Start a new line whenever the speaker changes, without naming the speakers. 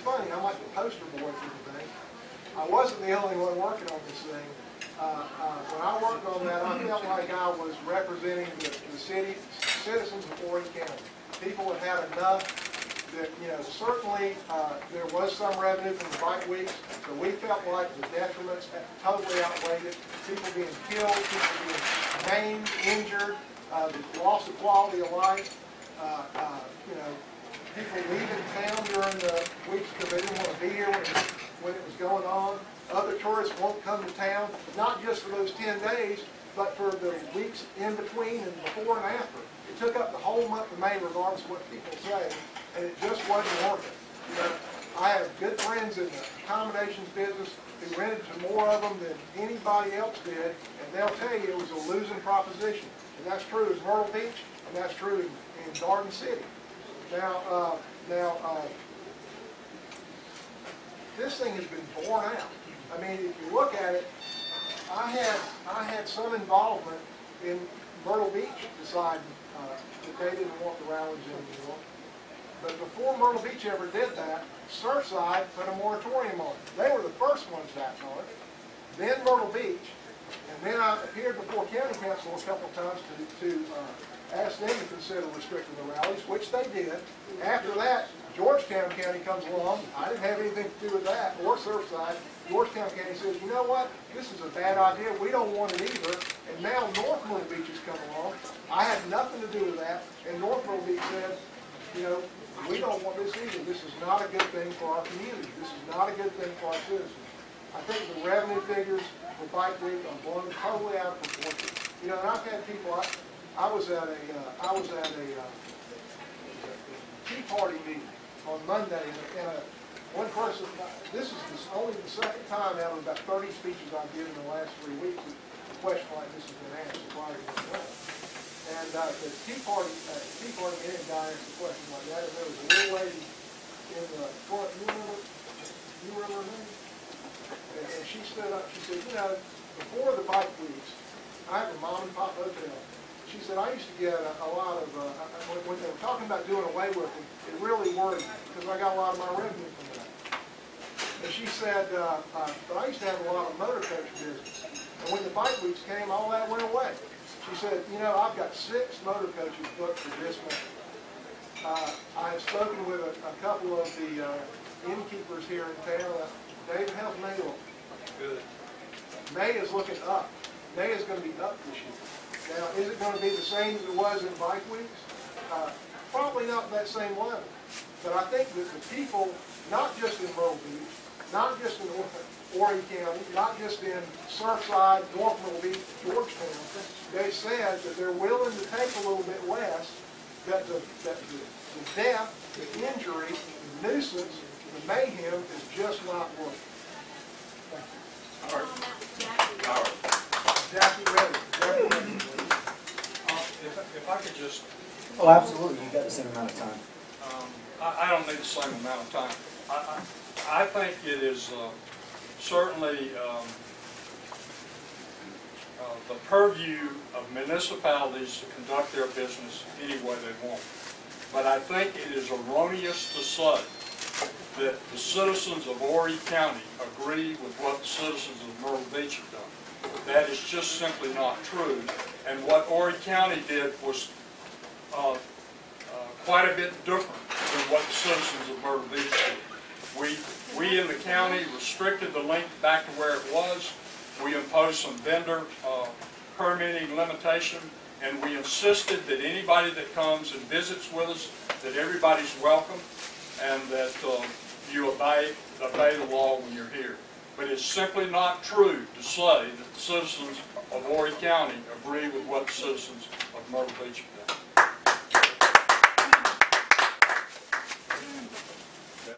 funny. I'm like the poster boy for the thing. I wasn't the only one working on this thing. When I worked on that, I felt like I was representing the citizens of Horry County. People had had enough. That, you know, certainly there was some revenue from the bike weeks, but we felt like the detriments totally outweighed it. People being killed, people being maimed, injured, the loss of quality of life. You know, people leaving town during the weeks because they didn't want to be here when it was going on. Other tourists won't come to town, not just for those 10 days, but for the weeks in between and before and after. It took up the whole month of May, regardless of what people say, and it just wasn't working. You know, I have good friends in the accommodations business who rented to more of them than anybody else did, and they'll tell you it was a losing proposition. And that's true in Myrtle Beach, and that's true in Garden City. Now, this thing has been borne out. I mean, if you look at it, I had some involvement in Myrtle Beach deciding that they didn't want the Rowlands anymore. But before Myrtle Beach ever did that, Surfside put a moratorium on it. They were the first ones to act on it. Then Myrtle Beach, and then I appeared before County Council a couple of times to ask them to consider restricting the rallies, which they did. After that, Georgetown County comes along. I didn't have anything to do with that, or Surfside. Georgetown County says, you know what, this is a bad idea, we don't want it either. And now North Myrtle Beach has come along. I had nothing to do with that, and North Myrtle Beach said, you know, we don't want this either. This is not a good thing for our community. This is not a good thing for our citizens. I think the revenue figures for Bike Week are blown totally out of proportion. You know, and I've had people, I was at a Tea Party meeting on Monday, and one person, this is only the second time out of about 30 speeches I've given in the last 3 weeks that a question like this has been asked prior to this well. And the Tea Party meeting guy asked a question like that, and there was a little lady in the front, you remember her name? And she stood up, she said, you know, before the bike weeks, I have a mom and pop hotel. She said, I used to get a lot of, when they were talking about doing away with it, it really worried me because I got a lot of my revenue from that. And she said, but I used to have a lot of motor coach business. And when the bike weeks came, all that went away. She said, you know, I've got 6 motor coaches booked for this month. I have spoken with a couple of the innkeepers here in town. David, how's May look?
Good.
May is looking up. May is going to be up this year. Now, is it going to be the same as it was in bike weeks? Probably not that same level. But I think that the people, not just in Myrtle Beach, not just in Horry County, not just in Surfside, North Myrtle Beach, Georgetown, they said that they're willing to take a little bit less, that the death, the injury, the nuisance, the mayhem is just not worth it. Thank you.
All right. All right.
Jackie ready.
If I could just...
Oh, absolutely. You've got the same amount of time.
I don't need the same amount of time. I think it is certainly the purview of municipalities to conduct their business any way they want. But I think it is erroneous to say that the citizens of Horry County agree with what the citizens of Myrtle Beach have done. That is just simply not true. And what Horry County did was quite a bit different than what the citizens of Myrtle Beach did. We in the county restricted the length back to where it was. We imposed some vendor permitting limitation, and we insisted that anybody that comes and visits with us, that everybody's welcome, and that you obey the law when you're here. But it's simply not true to say that the citizens of Horry County agree with what the citizens of Myrtle Beach have done.